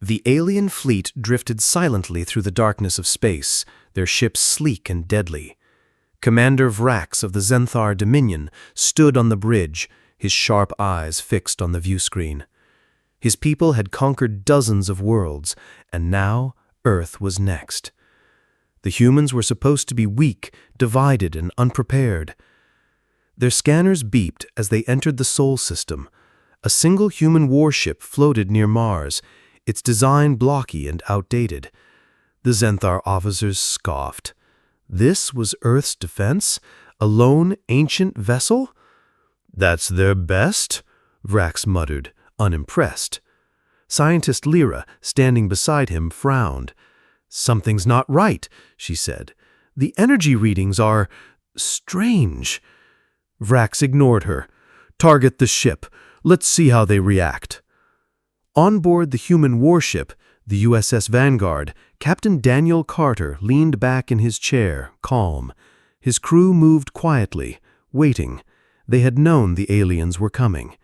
The alien fleet drifted silently through the darkness of space, their ships sleek and deadly. Commander Vrax of the Zenthar Dominion stood on the bridge, his sharp eyes fixed on the viewscreen. His people had conquered dozens of worlds, and now Earth was next. The humans were supposed to be weak, divided, and unprepared. Their scanners beeped as they entered the Sol system. A single human warship floated near Mars, its design blocky and outdated. The Zenthar officers scoffed. This was Earth's defense? A lone, ancient vessel? "That's their best?" Vrax muttered, unimpressed. Scientist Lyra, standing beside him, frowned. "Something's not right," she said. "The energy readings are strange." Vrax ignored her. "Target the ship. Let's see how they react." On board the human warship, the USS Vanguard, Captain Daniel Carter leaned back in his chair, calm. His crew moved quietly, waiting. They had known the aliens were coming.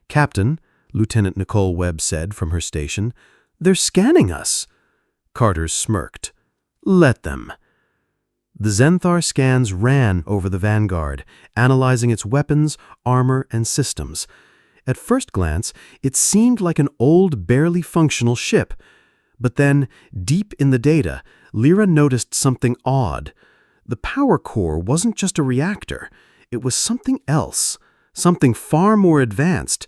"Captain," Lieutenant Nicole Webb said from her station, "they're scanning us." Carter smirked. "Let them." The Zenthar scans ran over the Vanguard, analyzing its weapons, armor, and systems. At first glance, it seemed like an old, barely functional ship. But then, deep in the data, Lyra noticed something odd. The power core wasn't just a reactor. It was something else, something far more advanced.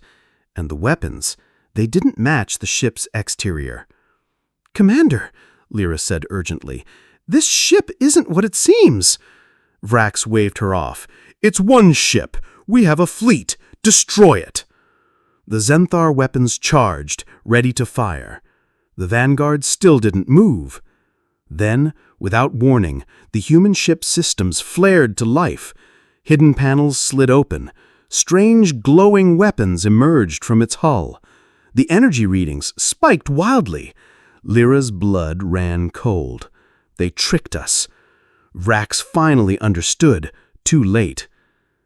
And the weapons, they didn't match the ship's exterior. "Commander," Lyra said urgently, "this ship isn't what it seems." Vrax waved her off. "It's one ship. We have a fleet. Destroy it." The Zenthar weapons charged, ready to fire. The Vanguard still didn't move. Then, without warning, the human ship's systems flared to life. Hidden panels slid open. Strange, glowing weapons emerged from its hull. The energy readings spiked wildly. Lyra's blood ran cold. They tricked us. Vrax finally understood, too late.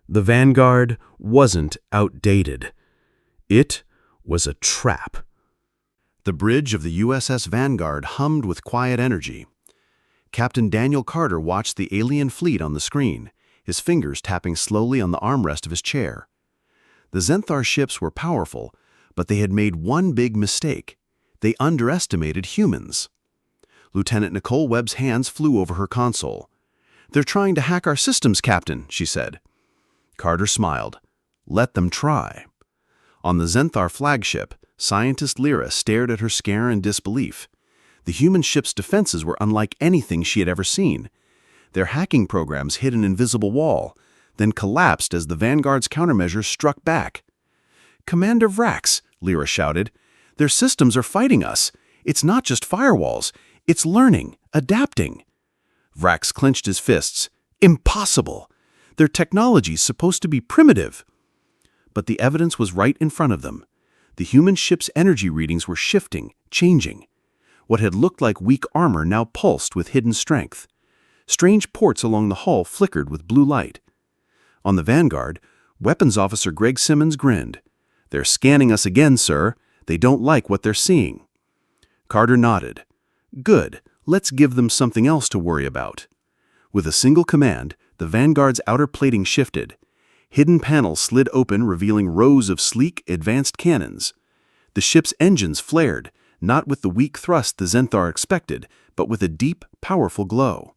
The Vanguard wasn't outdated. It was a trap. The bridge of the USS Vanguard hummed with quiet energy. Captain Daniel Carter watched the alien fleet on the screen, his fingers tapping slowly on the armrest of his chair. The Zenthar ships were powerful, but they had made one big mistake. They underestimated humans. Lieutenant Nicole Webb's hands flew over her console. "They're trying to hack our systems, Captain," she said. Carter smiled. "Let them try." On the Zenthar flagship, scientist Lyra stared at her scare in disbelief. The human ship's defenses were unlike anything she had ever seen. Their hacking programs hit an invisible wall, then collapsed as the Vanguard's countermeasures struck back. "Commander Vrax," Lyra shouted, "their systems are fighting us. It's not just firewalls. It's learning, adapting." Vrax clenched his fists. "Impossible! Their technology's supposed to be primitive." But the evidence was right in front of them. The human ship's energy readings were shifting, changing. What had looked like weak armor now pulsed with hidden strength. Strange ports along the hull flickered with blue light. On the Vanguard, Weapons Officer Greg Simmons grinned. "They're scanning us again, sir. They don't like what they're seeing." Carter nodded. "Good. Let's give them something else to worry about." With a single command, the Vanguard's outer plating shifted. Hidden panels slid open, revealing rows of sleek, advanced cannons. The ship's engines flared, not with the weak thrust the Zenthar expected, but with a deep, powerful glow.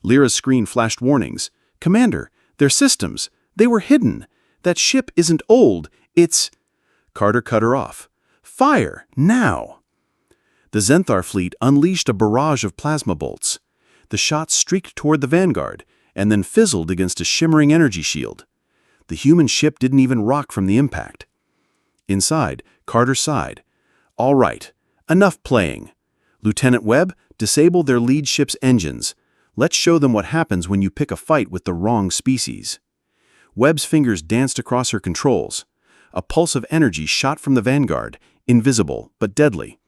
Lyra's screen flashed warnings. "Commander, their systems, they were hidden. That ship isn't old, it's—" Carter cut her off. "Fire, now!" The Zenthar fleet unleashed a barrage of plasma bolts. The shots streaked toward the Vanguard, and then fizzled against a shimmering energy shield. The human ship didn't even rock from the impact. Inside, Carter sighed. "All right, enough playing. Lieutenant Webb, disable their lead ship's engines. Let's show them what happens when you pick a fight with the wrong species." Webb's fingers danced across her controls. A pulse of energy shot from the Vanguard, invisible but deadly.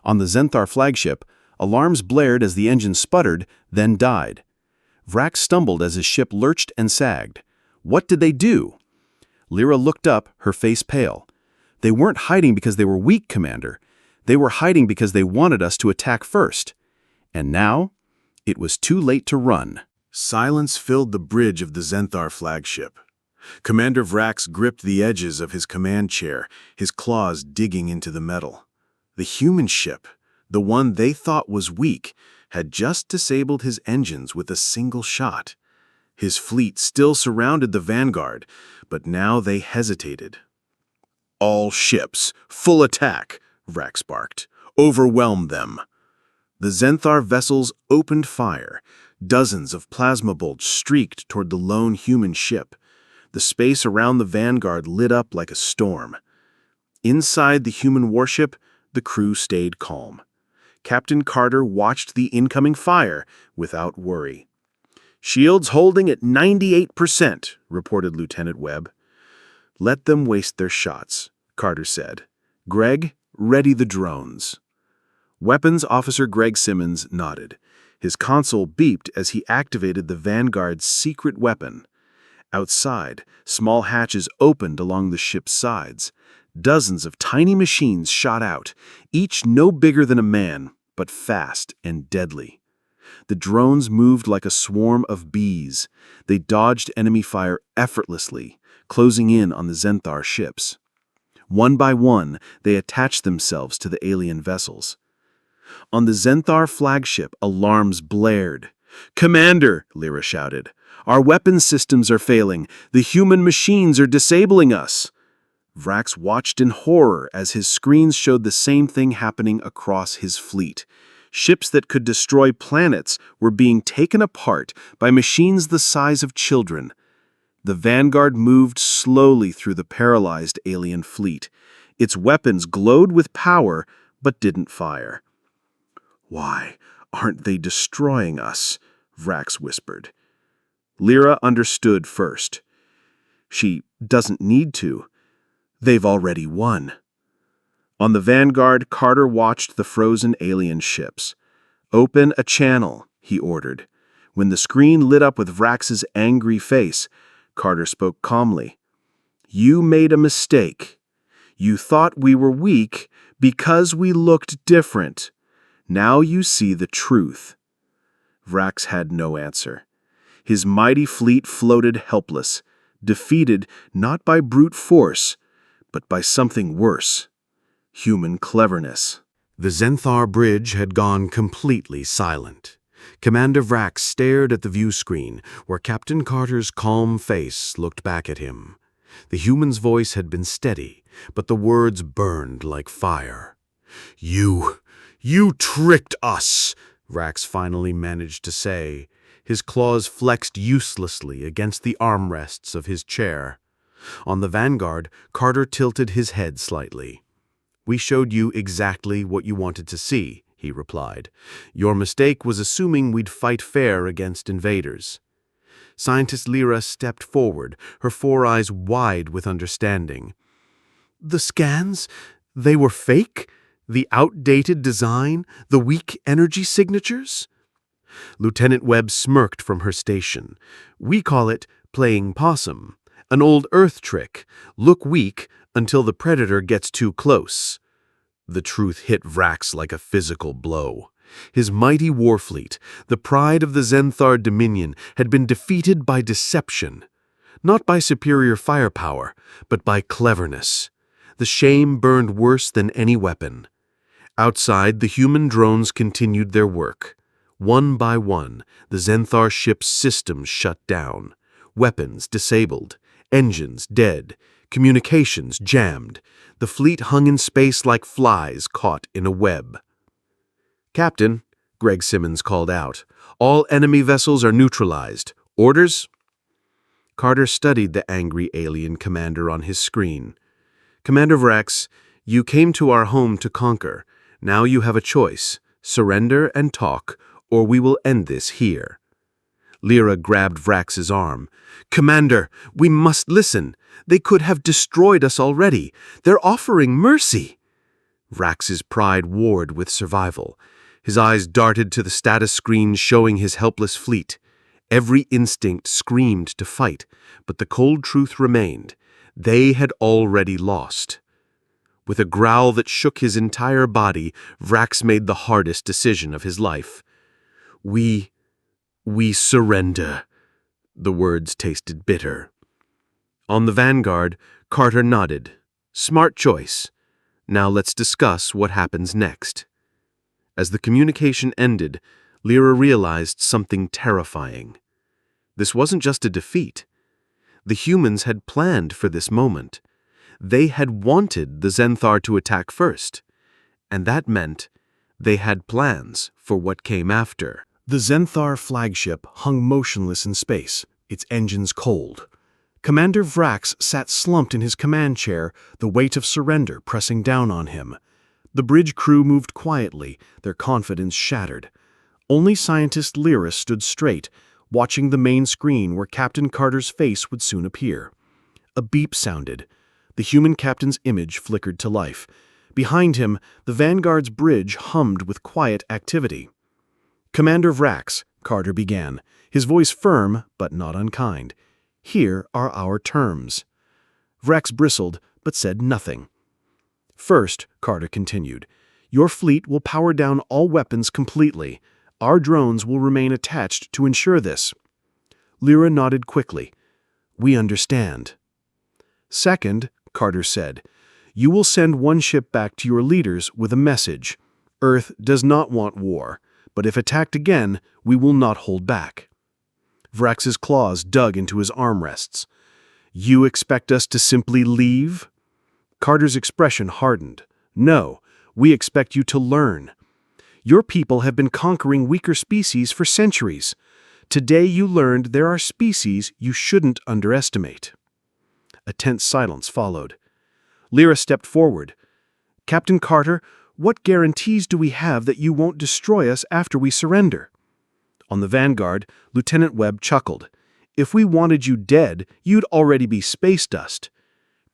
On the Zenthar flagship, alarms blared as the engine sputtered, then died. Vrax stumbled as his ship lurched and sagged. "What did they do?" Lyra looked up, her face pale. "They weren't hiding because they were weak, Commander. They were hiding because they wanted us to attack first. And now, it was too late to run. Silence filled the bridge of the Zenthar flagship. Commander Vrax gripped the edges of his command chair, his claws digging into the metal. The human ship, the one they thought was weak, had just disabled his engines with a single shot. His fleet still surrounded the Vanguard, but now they hesitated. "All ships, full attack!" Vrax barked. "Overwhelm them!" The Zenthar vessels opened fire. Dozens of plasma bolts streaked toward the lone human ship. The space around the Vanguard lit up like a storm. Inside the human warship, the crew stayed calm. Captain Carter watched the incoming fire without worry. "Shields holding at 98%, reported Lieutenant Webb. "Let them waste their shots," Carter said. "Greg, ready the drones." Weapons Officer Greg Simmons nodded. His console beeped as he activated the Vanguard's secret weapon. Outside, small hatches opened along the ship's sides. Dozens of tiny machines shot out, each no bigger than a man, but fast and deadly. The drones moved like a swarm of bees. They dodged enemy fire effortlessly, closing in on the Zenthar ships. One by one, they attached themselves to the alien vessels. On the Zenthar flagship, alarms blared. "Commander," Lyra shouted, "our weapons systems are failing. The human machines are disabling us." Vrax watched in horror as his screens showed the same thing happening across his fleet. Ships that could destroy planets were being taken apart by machines the size of children. The Vanguard moved slowly through the paralyzed alien fleet. Its weapons glowed with power, but didn't fire. "Why aren't they destroying us?" Vrax whispered. Lyra understood first. "She doesn't need to. They've already won." On the Vanguard, Carter watched the frozen alien ships. "Open a channel," he ordered. When the screen lit up with Vrax's angry face, Carter spoke calmly. "You made a mistake. You thought we were weak because we looked different. Now you see the truth." Vrax had no answer. His mighty fleet floated helpless, defeated not by brute force, but by something worse: human cleverness. The Zenthar bridge had gone completely silent. Commander Vrax stared at the view screen, where Captain Carter's calm face looked back at him. The human's voice had been steady, but the words burned like fire. You tricked us," Vrax finally managed to say. His claws flexed uselessly against the armrests of his chair. On the Vanguard, Carter tilted his head slightly. "We showed you exactly what you wanted to see," he replied. "Your mistake was assuming we'd fight fair against invaders." Scientist Lyra stepped forward, her four eyes wide with understanding. "The scans? They were fake? The outdated design? The weak energy signatures?" Lieutenant Webb smirked from her station. "We call it playing possum. An old Earth trick. Look weak until the predator gets too close." The truth hit Vrax like a physical blow. His mighty warfleet, the pride of the Zenthar Dominion, had been defeated by deception. Not by superior firepower, but by cleverness. The shame burned worse than any weapon. Outside, the human drones continued their work. One by one, the Zenthar ship's systems shut down. Weapons disabled. Engines dead. Communications jammed. The fleet hung in space like flies caught in a web. "Captain," Greg Simmons called out, "all enemy vessels are neutralized. Orders?" Carter studied the angry alien commander on his screen. "Commander Vrax, you came to our home to conquer. Now you have a choice. Surrender and talk, or we will end this here." Lyra grabbed Vrax's arm. "Commander, we must listen. They could have destroyed us already. They're offering mercy." Vrax's pride warred with survival. His eyes darted to the status screen showing his helpless fleet. Every instinct screamed to fight, but the cold truth remained. They had already lost. With a growl that shook his entire body, Vrax made the hardest decision of his life. We surrender." The words tasted bitter. On the Vanguard, Carter nodded. "Smart choice. Now let's discuss what happens next." As the communication ended, Lyra realized something terrifying. This wasn't just a defeat. The humans had planned for this moment. They had wanted the Zenthar to attack first, and that meant they had plans for what came after. The Zenthar flagship hung motionless in space, its engines cold. Commander Vrax sat slumped in his command chair, the weight of surrender pressing down on him. The bridge crew moved quietly, their confidence shattered. Only scientist Lyra stood straight, watching the main screen where Captain Carter's face would soon appear. A beep sounded. The human captain's image flickered to life. Behind him, the Vanguard's bridge hummed with quiet activity. "Commander Vrax," Carter began, his voice firm but not unkind. "Here are our terms." Vrax bristled, but said nothing. "First," Carter continued, "your fleet will power down all weapons completely. Our drones will remain attached to ensure this." Lyra nodded quickly. "We understand." "Second," Carter said, "you will send one ship back to your leaders with a message. Earth does not want war, but if attacked again, we will not hold back." Vrax's claws dug into his armrests. "You expect us to simply leave?" Carter's expression hardened. "No, we expect you to learn. Your people have been conquering weaker species for centuries. Today you learned there are species you shouldn't underestimate." A tense silence followed. Lyra stepped forward. "Captain Carter, what guarantees do we have that you won't destroy us after we surrender?" On the Vanguard, Lieutenant Webb chuckled. "If we wanted you dead, you'd already be space dust."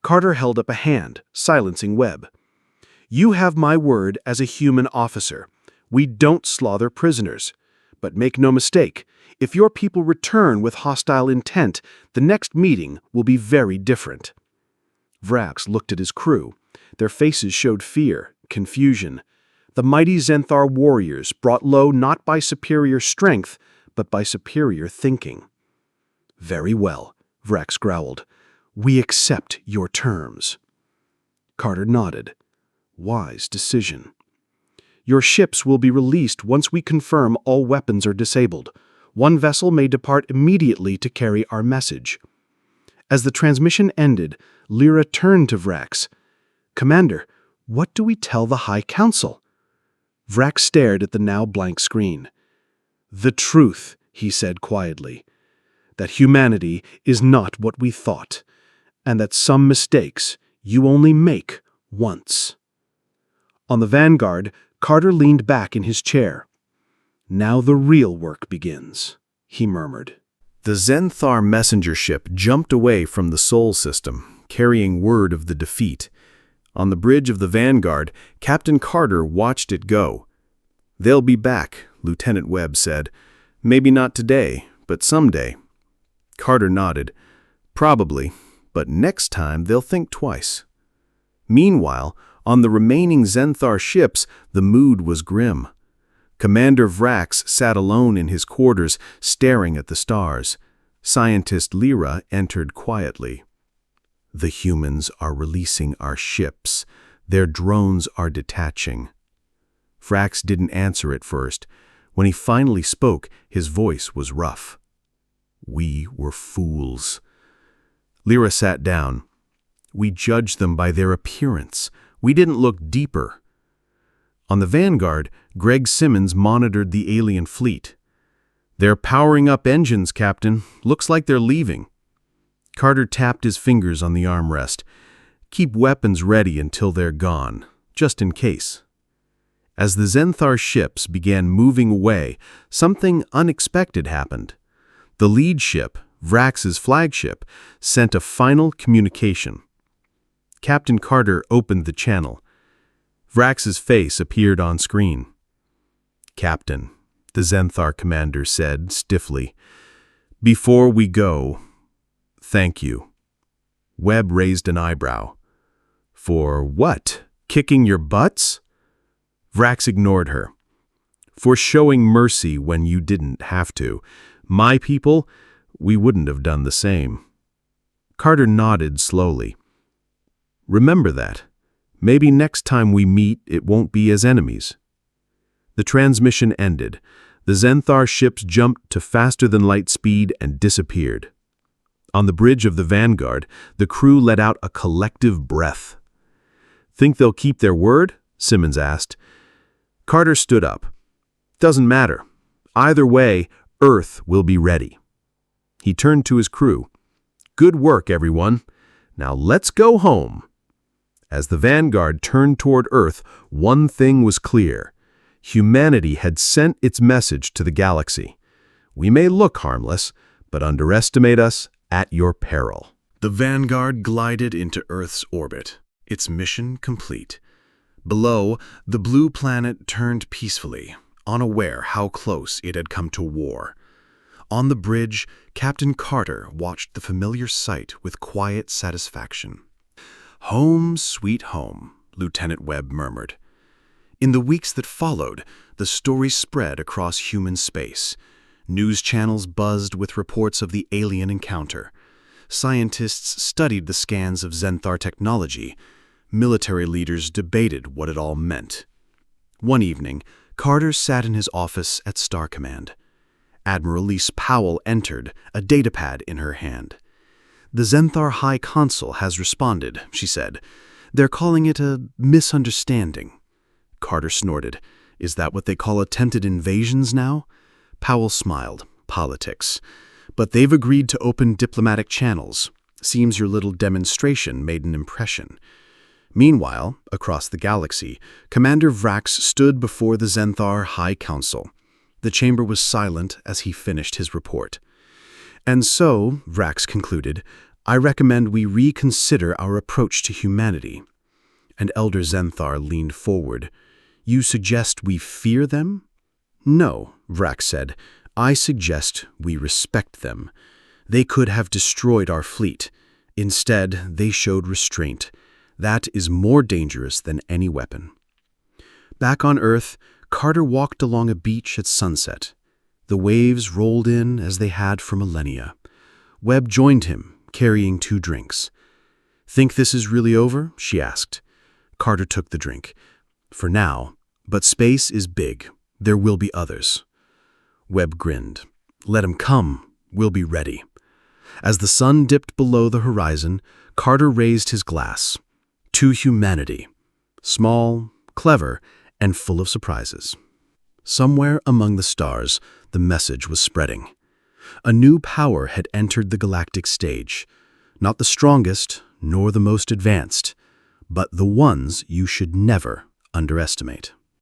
Carter held up a hand, silencing Webb. "You have my word as a human officer. We don't slaughter prisoners. But make no mistake, if your people return with hostile intent, the next meeting will be very different." Vrax looked at his crew. Their faces showed fear, confusion. The mighty Zenthar warriors brought low not by superior strength, but by superior thinking. "Very well," Vrax growled. "We accept your terms." Carter nodded. "Wise decision." "Your ships will be released once we confirm all weapons are disabled. One vessel may depart immediately to carry our message." As the transmission ended, Lyra turned to Vrax. "Commander, what do we tell the High Council?" Vrax stared at the now blank screen. "The truth," he said quietly, "that humanity is not what we thought, and that some mistakes you only make once." On the Vanguard, Carter leaned back in his chair. "Now the real work begins," he murmured. The Zenthar messenger ship jumped away from the Sol system, carrying word of the defeat. On the bridge of the Vanguard, Captain Carter watched it go. "They'll be back," Lieutenant Webb said. "Maybe not today, but someday." Carter nodded. "Probably, but next time they'll think twice." Meanwhile, on the remaining Zenthar ships, the mood was grim. Commander Vrax sat alone in his quarters, staring at the stars. Scientist Lyra entered quietly. "The humans are releasing our ships. Their drones are detaching." Vrax didn't answer at first. When he finally spoke, his voice was rough. "We were fools." Lyra sat down. "We judged them by their appearance. We didn't look deeper." On the Vanguard, Greg Simmons monitored the alien fleet. "They're powering up engines, Captain. Looks like they're leaving." Carter tapped his fingers on the armrest. "Keep weapons ready until they're gone, just in case." As the Zenthar ships began moving away, something unexpected happened. The lead ship, Vrax's flagship, sent a final communication. Captain Carter opened the channel. Vrax's face appeared on screen. "Captain," the Zenthar commander said stiffly, "before we go, thank you." Webb raised an eyebrow. "For what?" kicking your butts?" Vrax ignored her. "For showing mercy when you didn't have to. My people, we wouldn't have done the same." Carter nodded slowly. "Remember that. Maybe next time we meet, it won't be as enemies." The transmission ended. The Zenthar ships jumped to faster-than-light speed and disappeared. On the bridge of the Vanguard, the crew let out a collective breath. "Think they'll keep their word?" Simmons asked. Carter stood up. "Doesn't matter. Either way, Earth will be ready." He turned to his crew. "Good work, everyone. Now let's go home." As the Vanguard turned toward Earth, one thing was clear. Humanity had sent its message to the galaxy. We may look harmless, but underestimate us at your peril. The Vanguard glided into Earth's orbit, its mission complete. Below, the blue planet turned peacefully, unaware how close it had come to war. On the bridge, Captain Carter watched the familiar sight with quiet satisfaction. "Home, sweet home," Lieutenant Webb murmured. In the weeks that followed, the story spread across human space. News channels buzzed with reports of the alien encounter. Scientists studied the scans of Zenthar technology. Military leaders debated what it all meant. One evening, Carter sat in his office at Star Command. Admiral Lise Powell entered, a datapad in her hand. "The Zenthar High Consul has responded," she said. "They're calling it a misunderstanding." Carter snorted. "Is that what they call attempted invasions now?" Powell smiled. "Politics. But they've agreed to open diplomatic channels. Seems your little demonstration made an impression." Meanwhile, across the galaxy, Commander Vrax stood before the Zenthar High Council. The chamber was silent as he finished his report. "And so," Vrax concluded, "I recommend we reconsider our approach to humanity." And Elder Zenthar leaned forward. "You suggest we fear them?" "No," Vrax said. "I suggest we respect them. They could have destroyed our fleet. Instead, they showed restraint. That is more dangerous than any weapon." Back on Earth, Carter walked along a beach at sunset. The waves rolled in as they had for millennia. Webb joined him, carrying 2 drinks. "Think this is really over?" she asked. Carter took the drink. "For now, but space is big. There will be others." Webb grinned. "Let 'em come. We'll be ready." As the sun dipped below the horizon, Carter raised his glass. To humanity. Small, clever, and full of surprises. Somewhere among the stars, the message was spreading. A new power had entered the galactic stage. Not the strongest, nor the most advanced, but the ones you should never underestimate.